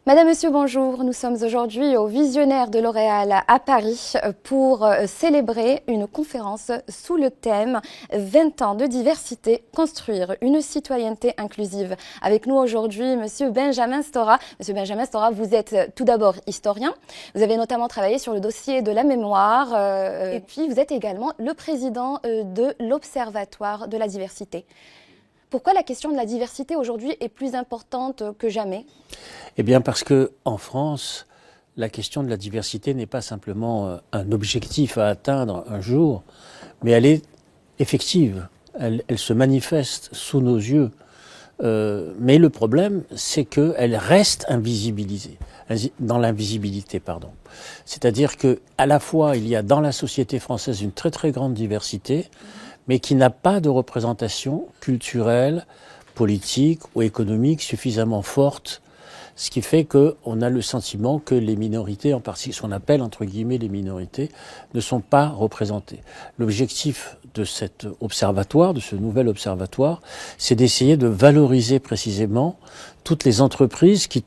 Madame, Monsieur, bonjour. Nous sommes aujourd'hui au Visionnaire de L'Oréal à Paris pour célébrer une conférence sous le thème 20 ans de diversité, construire une citoyenneté inclusive. Avec nous aujourd'hui, Monsieur Benjamin Stora. Monsieur Benjamin Stora, vous êtes tout d'abord historien. Vous avez notamment travaillé sur le dossier de la mémoire et puis vous êtes également le président de l'Observatoire de la diversité. Pourquoi la question de la diversité aujourd'hui est plus importante que jamais ? Eh bien parce qu'en France, la question de la diversité n'est pas simplement un objectif à atteindre un jour, mais elle est effective, elle se manifeste sous nos yeux. Mais le problème, c'est qu'elle reste invisibilisée, dans l'invisibilité, pardon. C'est-à-dire qu'à la fois, il y a dans la société française une très très grande diversité, mais qui n'a pas de représentation culturelle, politique ou économique suffisamment forte, ce qui fait qu'on a le sentiment que les minorités, en particulier ce qu'on appelle entre guillemets les minorités, ne sont pas représentées. L'objectif de cet observatoire, de ce nouvel observatoire, c'est d'essayer de valoriser précisément toutes les entreprises qui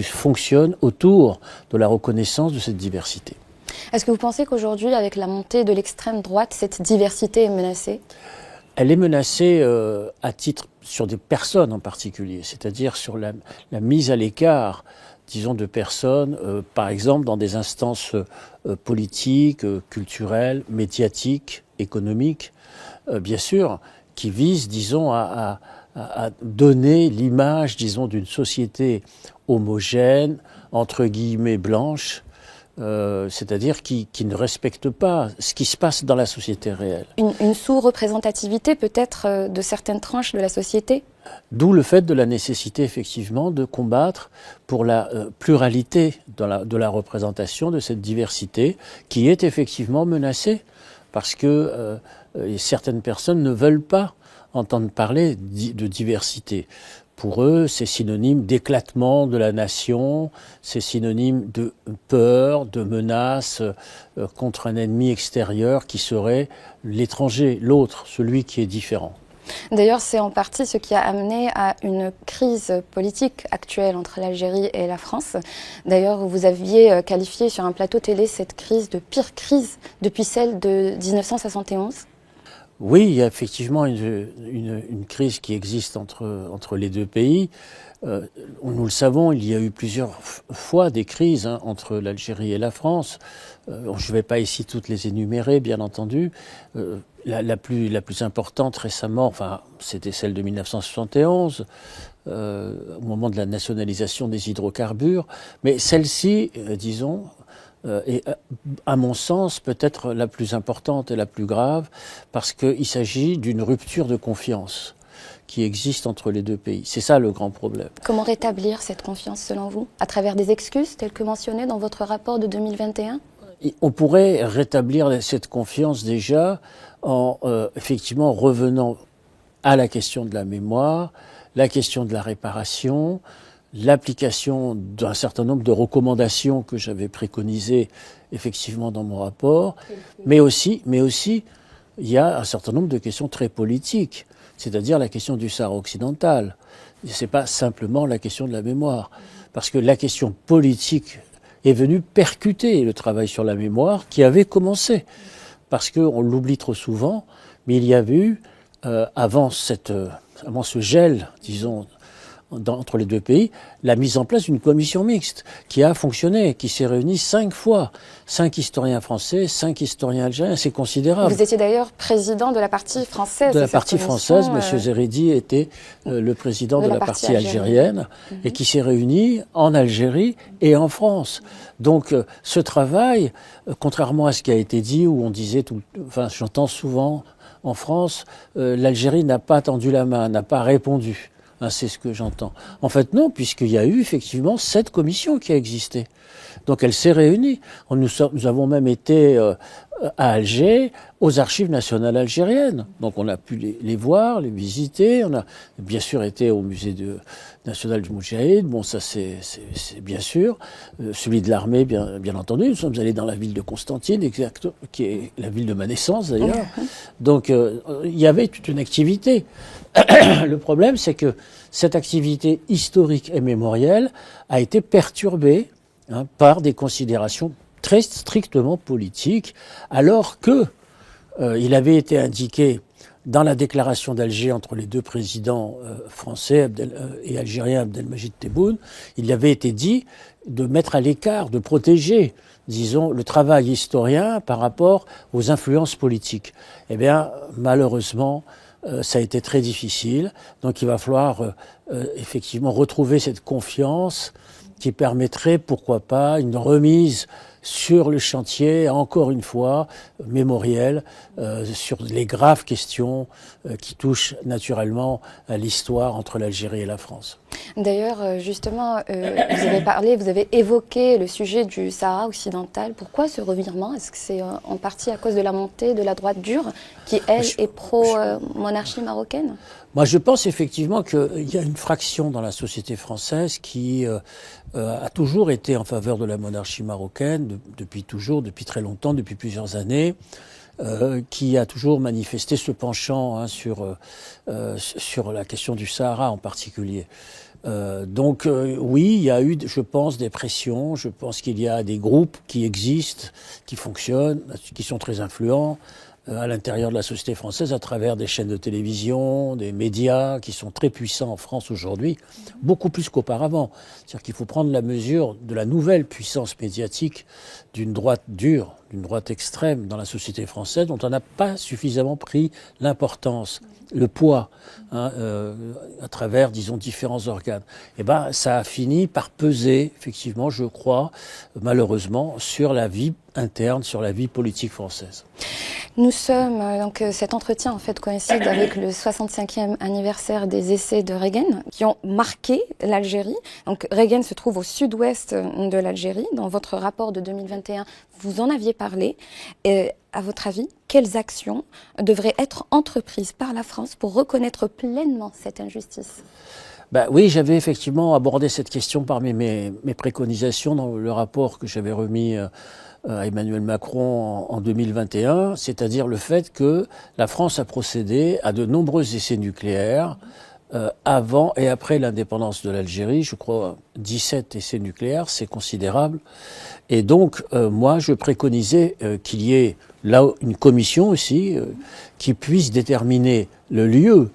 fonctionnent autour de la reconnaissance de cette diversité. Est-ce que vous pensez qu'aujourd'hui, avec la montée de l'extrême droite, cette diversité est menacée ? Elle est menacée à titre sur des personnes en particulier, c'est-à-dire sur la mise à l'écart, disons, de personnes, par exemple dans des instances politiques, culturelles, médiatiques, économiques, bien sûr, qui visent, disons, à donner l'image, disons, d'une société homogène, entre guillemets blanche, c'est-à-dire qui ne respecte pas ce qui se passe dans la société réelle. Une sous-représentativité peut-être de certaines tranches de la société ? D'où le fait de la nécessité effectivement de combattre pour la pluralité de la représentation de cette diversité qui est effectivement menacée parce que certaines personnes ne veulent pas entendre parler de diversité. Pour eux, c'est synonyme d'éclatement de la nation, c'est synonyme de peur, de menace contre un ennemi extérieur qui serait l'étranger, l'autre, celui qui est différent. D'ailleurs, c'est en partie ce qui a amené à une crise politique actuelle entre l'Algérie et la France. D'ailleurs, vous aviez qualifié sur un plateau télé cette crise de pire crise depuis celle de 1971. Oui, il y a effectivement une crise qui existe entre les deux pays. Nous le savons, il y a eu plusieurs fois des crises entre l'Algérie et la France. Je ne vais pas ici toutes les énumérer, bien entendu. La plus importante récemment, enfin, c'était celle de 1971, au moment de la nationalisation des hydrocarbures. Mais celle-ci, disons, est, à mon sens, peut-être la plus importante et la plus grave, parce qu'il s'agit d'une rupture de confiance qui existe entre les deux pays. C'est ça le grand problème. Comment rétablir cette confiance selon vous ? À travers des excuses telles que mentionnées dans votre rapport de 2021 ? On pourrait rétablir cette confiance déjà en effectivement revenant à la question de la mémoire, la question de la réparation, l'application d'un certain nombre de recommandations que j'avais préconisées effectivement dans mon rapport, mais aussi il y a un certain nombre de questions très politiques, c'est-à-dire la question du Sahara occidental. C'est pas simplement la question de la mémoire, parce que la question politique est venue percuter le travail sur la mémoire qui avait commencé, parce qu'on l'oublie trop souvent, mais il y avait eu avant ce gel, disons, entre les deux pays, la mise en place d'une commission mixte qui a fonctionné, qui s'est réunie 5 fois. 5 historiens français, 5 historiens algériens, c'est considérable. Vous étiez d'ailleurs président de la partie française. De la partie française, M. Zeridi était le président de la partie algérienne et qui s'est réuni en Algérie et en France. Donc ce travail, contrairement à ce qui a été dit, où on disait, j'entends souvent en France, l'Algérie n'a pas tendu la main, n'a pas répondu. C'est ce que j'entends. En fait, non, puisqu'il y a eu effectivement cette commission qui a existé. Donc elle s'est réunie. Nous avons même été à Alger aux archives nationales algériennes. Donc on a pu les voir, les visiter. On a bien sûr été au musée national du Moudjahid. Bon, ça c'est bien sûr. Celui de l'armée, bien entendu. Nous sommes allés dans la ville de Constantine, qui est la ville de ma naissance d'ailleurs. Donc il y avait toute une activité. Le problème, c'est que cette activité historique et mémorielle a été perturbée par des considérations très strictement politiques, alors que il avait été indiqué dans la déclaration d'Alger entre les deux présidents français et algériens, Abdelmajid Tebboune, il avait été dit de mettre à l'écart, de protéger, disons, le travail historien par rapport aux influences politiques. Eh bien, malheureusement, ça a été très difficile. Donc il va falloir effectivement retrouver cette confiance qui permettrait, pourquoi pas, une remise sur le chantier, encore une fois, mémoriel, sur les graves questions qui touchent naturellement à l'histoire entre l'Algérie et la France. D'ailleurs, justement, vous avez évoqué le sujet du Sahara occidental. Pourquoi ce revirement? Est-ce que c'est en partie à cause de la montée de la droite dure, qui, elle, est pro-monarchie marocaine? Moi, je pense effectivement qu'il y a une fraction dans la société française qui a toujours été en faveur de la monarchie marocaine, depuis toujours, depuis très longtemps, depuis plusieurs années, qui a toujours manifesté ce penchant sur la question du Sahara en particulier. Donc oui, il y a eu, je pense, des pressions. Je pense qu'il y a des groupes qui existent, qui fonctionnent, qui sont très influents à l'intérieur de la société française à travers des chaînes de télévision, des médias qui sont très puissants en France aujourd'hui, beaucoup plus qu'auparavant. C'est-à-dire qu'il faut prendre la mesure de la nouvelle puissance médiatique d'une droite dure, d'une droite extrême dans la société française dont on n'a pas suffisamment pris l'importance, le poids, à travers, disons, différents organes. Et ben, ça a fini par peser, effectivement, je crois, malheureusement, sur la vie interne, sur la vie politique française. Nous sommes, donc cet entretien en fait coïncide avec le 65e anniversaire des essais de Reagan qui ont marqué l'Algérie. Donc Reagan se trouve au sud-ouest de l'Algérie. Dans votre rapport de 2021, vous en aviez parlé. Et à votre avis, quelles actions devraient être entreprises par la France pour reconnaître pleinement cette injustice ? Ben oui, j'avais effectivement abordé cette question parmi mes préconisations dans le rapport que j'avais remis à Emmanuel Macron en 2021, c'est-à-dire le fait que la France a procédé à de nombreux essais nucléaires avant et après l'indépendance de l'Algérie. Je crois 17 essais nucléaires, c'est considérable. Et donc, moi, je préconisais qu'il y ait là une commission aussi qui puisse déterminer le lieu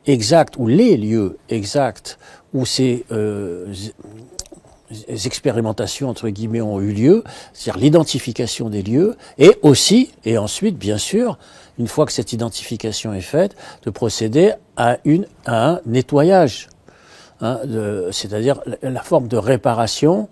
exact ou les lieux exacts où ces expérimentations entre guillemets ont eu lieu, c'est-à-dire l'identification des lieux, et aussi, et ensuite, bien sûr, une fois que cette identification est faite, de procéder à un nettoyage. C'est-à-dire la forme de réparation,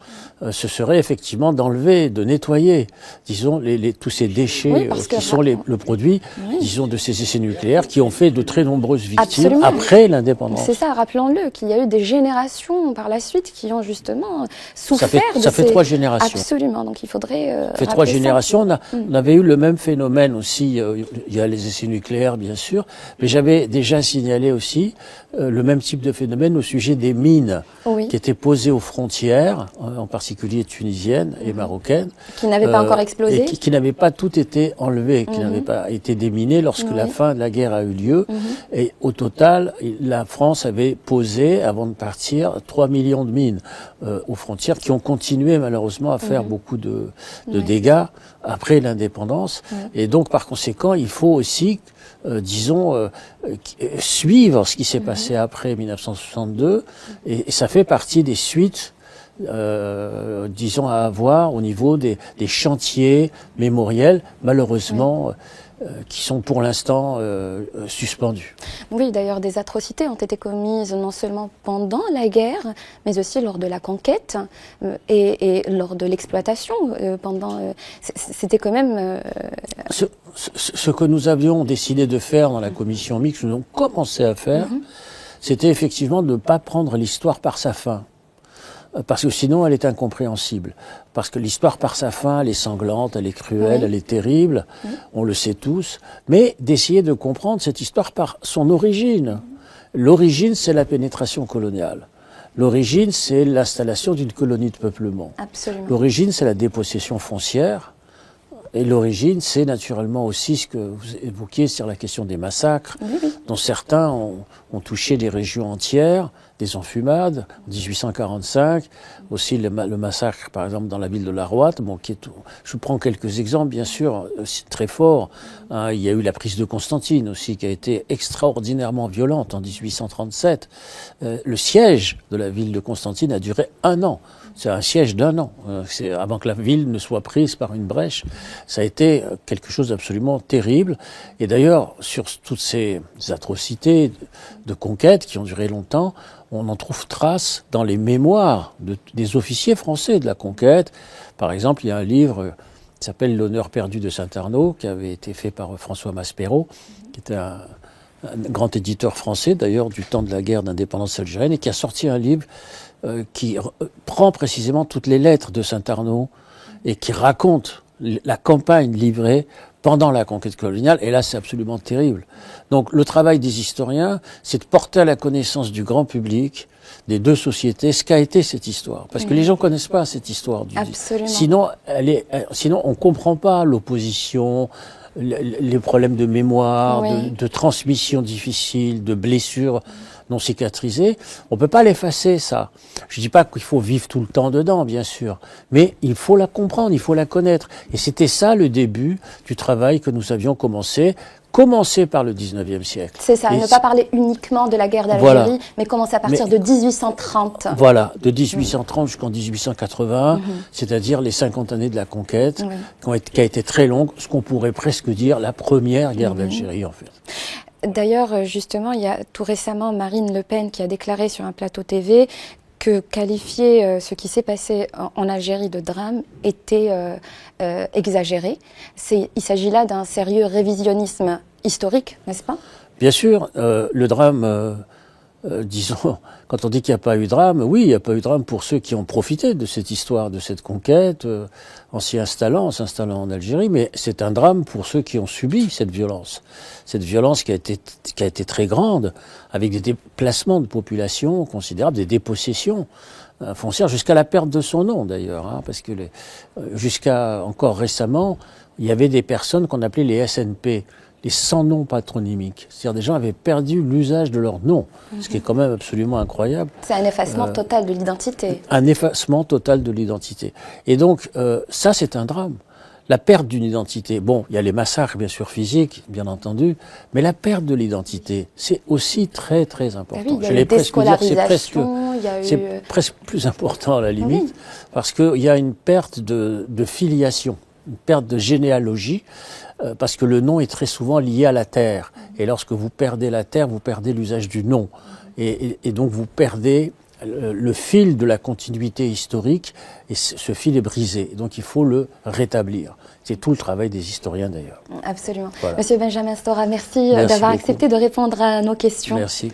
ce serait effectivement d'enlever, de nettoyer, disons, tous ces déchets qui sont le produit, disons, de ces essais nucléaires qui ont fait de très nombreuses victimes après l'indépendance. C'est ça, rappelons-le, qu'il y a eu des générations par la suite qui ont justement souffert ça fait 3 générations. Absolument, donc il faudrait ça fait 3 générations. On avait eu le même phénomène aussi, il y a les essais nucléaires bien sûr, mais j'avais déjà signalé aussi le même type de phénomène au sujet des mines qui étaient posées aux frontières, en particulier tunisiennes et marocaines. Qui n'avaient pas encore explosé. Et qui n'avaient pas toutes été enlevées, qui n'avaient pas été déminées lorsque la fin de la guerre a eu lieu. Et au total, la France avait posé, avant de partir, 3 millions de mines aux frontières qui ont continué malheureusement à faire beaucoup de dégâts après l'indépendance. Et donc, par conséquent, il faut aussi disons, suivre ce qui s'est passé après 1962, et ça fait partie des suites, disons, à avoir au niveau des chantiers mémoriels, malheureusement, qui sont pour l'instant suspendus. Oui, d'ailleurs, des atrocités ont été commises non seulement pendant la guerre, mais aussi lors de la conquête et lors de l'exploitation. C'était quand même... Ce que nous avions décidé de faire dans la commission mixte, nous avons commencé à faire, c'était effectivement de ne pas prendre l'histoire par sa fin. parce que sinon elle est incompréhensible. Parce que l'histoire par sa fin, elle est sanglante, elle est cruelle, Oui. elle est terrible, on le sait tous, mais d'essayer de comprendre cette histoire par son origine. L'origine, c'est la pénétration coloniale. L'origine, c'est l'installation d'une colonie de peuplement. Absolument. L'origine, c'est la dépossession foncière. Et l'origine, c'est naturellement aussi ce que vous évoquiez sur la question des massacres, dont certains ont touché des régions entières, des enfumades, en 1845, aussi le massacre, par exemple, dans la ville de La Roite, bon, je vous prends quelques exemples, bien sûr, très forts. Hein, il y a eu la prise de Constantine aussi, qui a été extraordinairement violente en 1837. Le siège de la ville de Constantine a duré 1 an. C'est un siège d'1 an. Avant que la ville ne soit prise par une brèche. Ça a été quelque chose d'absolument terrible. Et d'ailleurs, sur toutes ces atrocités de conquête qui ont duré longtemps, on en trouve trace dans les mémoires des officiers français de la conquête. Par exemple, il y a un livre qui s'appelle L'honneur perdu de Saint-Arnaud, qui avait été fait par François Maspero, qui était un grand éditeur français, d'ailleurs, du temps de la guerre d'indépendance algérienne, et qui a sorti un livre qui prend précisément toutes les lettres de Saint-Arnaud et qui raconte la campagne livrée pendant la conquête coloniale, et là c'est absolument terrible. Donc le travail des historiens, c'est de porter à la connaissance du grand public, des deux sociétés, ce qu'a été cette histoire. Parce que les gens ne connaissent pas cette histoire. Absolument. Sinon on ne comprend pas l'opposition, les problèmes de mémoire, de transmission difficile, de blessures non cicatrisées. On ne peut pas l'effacer, ça. Je ne dis pas qu'il faut vivre tout le temps dedans, bien sûr, mais il faut la comprendre, il faut la connaître. Et c'était ça le début du travail que nous avions commencé par le 19e siècle. C'est ça, et ne pas parler uniquement de la guerre d'Algérie, mais commencer à partir de 1830. Voilà, de 1830 jusqu'en 1881, c'est-à-dire les 50 années de la conquête, qui a été très longue, ce qu'on pourrait presque dire la première guerre d'Algérie, en fait. D'ailleurs, justement, il y a tout récemment Marine Le Pen qui a déclaré sur un plateau TV que qualifier ce qui s'est passé en Algérie de drame était exagéré. Il s'agit là d'un sérieux révisionnisme historique, n'est-ce pas? Bien sûr, le drame, disons, quand on dit qu'il n'y a pas eu de drame, oui, il n'y a pas eu de drame pour ceux qui ont profité de cette histoire, de cette conquête, en s'installant en Algérie, mais c'est un drame pour ceux qui ont subi cette violence qui a été très grande, avec des déplacements de population considérables, des dépossessions foncières, jusqu'à la perte de son nom d'ailleurs, hein, parce que jusqu'à encore récemment, il y avait des personnes qu'on appelait les SNP, les sans nom patronymiques. C'est-à-dire des gens avaient perdu l'usage de leur nom, ce qui est quand même absolument incroyable. C'est un effacement total de l'identité. Un effacement total de l'identité. Et donc, ça, c'est un drame. La perte d'une identité. Bon, il y a les massacres, bien sûr, physiques, bien entendu, mais la perte de l'identité, c'est aussi très, très important. Oui, je l'ai presque dire, c'est presque plus important à la limite, parce qu'il y a une perte de filiation, une perte de généalogie, parce que le nom est très souvent lié à la terre. Et lorsque vous perdez la terre, vous perdez l'usage du nom. Et donc vous perdez le fil de la continuité historique, et ce fil est brisé. Donc il faut le rétablir. C'est tout le travail des historiens d'ailleurs. Absolument. Voilà. Monsieur Benjamin Stora, merci d'avoir accepté de répondre à nos questions. Merci.